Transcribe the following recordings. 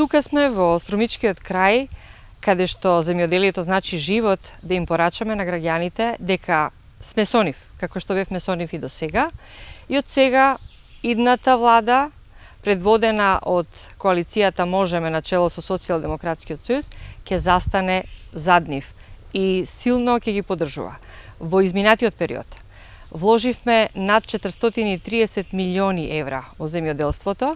Тука сме во Струмичкиот крај, каде што земјоделието значи живот, да им порачаме на граѓаните дека сме со нив, како што бевме со нив и до сега. И од сега идната влада, предводена од коалицијата Можеме на чело со Социјалдемократскиот сојуз, ќе застане зад нив и силно ќе ги поддржува. Во изминатиот период вложивме над 430 милиони евра во земјоделството,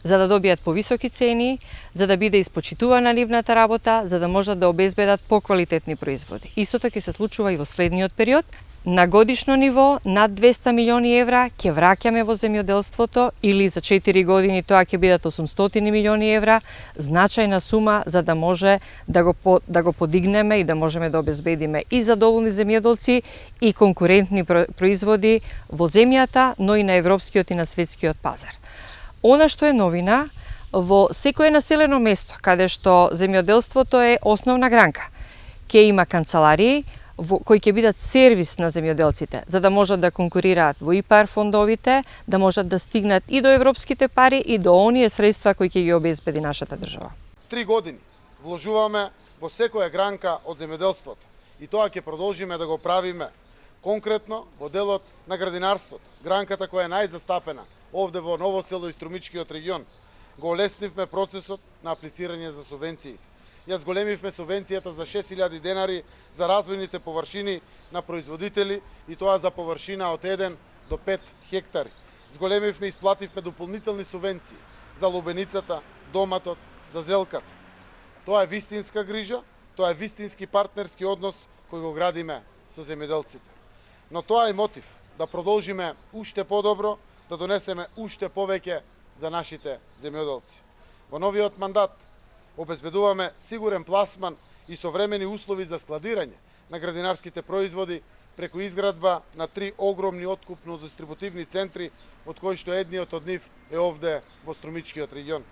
за да добијат повисоки цени, за да биде испочитувана нивната работа, за да можат да обезбедат поквалитетни производи. Истото ќе се случува и во следниот период. На годишно ниво над 200 милиони евра ќе враќаме во земјоделството, или за 4 години тоа ќе бидат 800 милиони евра, значајна сума за да може да го подигнеме и да можеме да обезбедиме и задоволни земјоделци и конкурентни производи во земјата, но и на европскиот и на светскиот пазар. Она што е новина, во секое населено место каде што земјоделството е основна гранка, ќе има канцеларии кои ќе бидат сервис на земјоделците, за да можат да конкурираат во ИПАР фондовите, да можат да стигнат и до европските пари и до оние средства кои ќе ги обезбеди нашата држава. 3 години вложуваме во секоја гранка од земјоделството и тоа ќе продолжиме да го правиме конкретно во делот на градинарството, гранката која е најзастапена овде во Ново село и Струмичкиот регион. Го олеснивме процесот на аплицирање за субвенциите. Ја зголемивме субвенцијата за 6000 денари за развојните површини на производители и тоа за површина од 1 до 5 хектари. Зголемивме и исплативме дополнителни субвенции за лубеницата, доматот, за зелката. Тоа е вистинска грижа, тоа е вистински партнерски однос кој го градиме со земјоделците. Но тоа е мотив да продолжиме уште подобро, да донесеме уште повеќе за нашите земјоделци. Во новиот мандат обезбедуваме сигурен пласман и современи услови за складирање на градинарските производи преку изградба на 3 огромни откупно-дистрибутивни центри, од кои што едниот од нив е овде во Струмичкиот регион.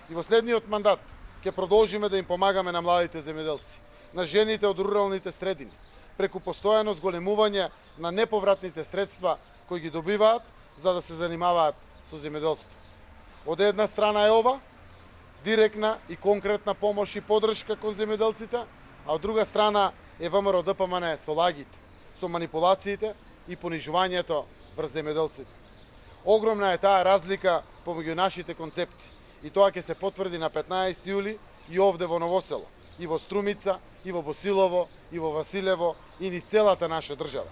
И во следниот мандат ќе продолжиме да им помагаме на младите земјоделци, на жените од руралните средини, преку постојано зголемување на неповратните средства кои ги добиваат за да се занимаваат со земјоделство. Од една страна е ова, директна и конкретна помош и поддршка кон земјоделците, а од друга страна е ВМРО ДПМН со лагите, со манипулациите и понижувањето врз земјоделците. Огромна е таа разлика помеѓу нашите концепти и тоа ќе се потврди на 15 јули и овде во Ново село, и во Струмица, и во Босилово, и во Василево, и низ целата наша држава.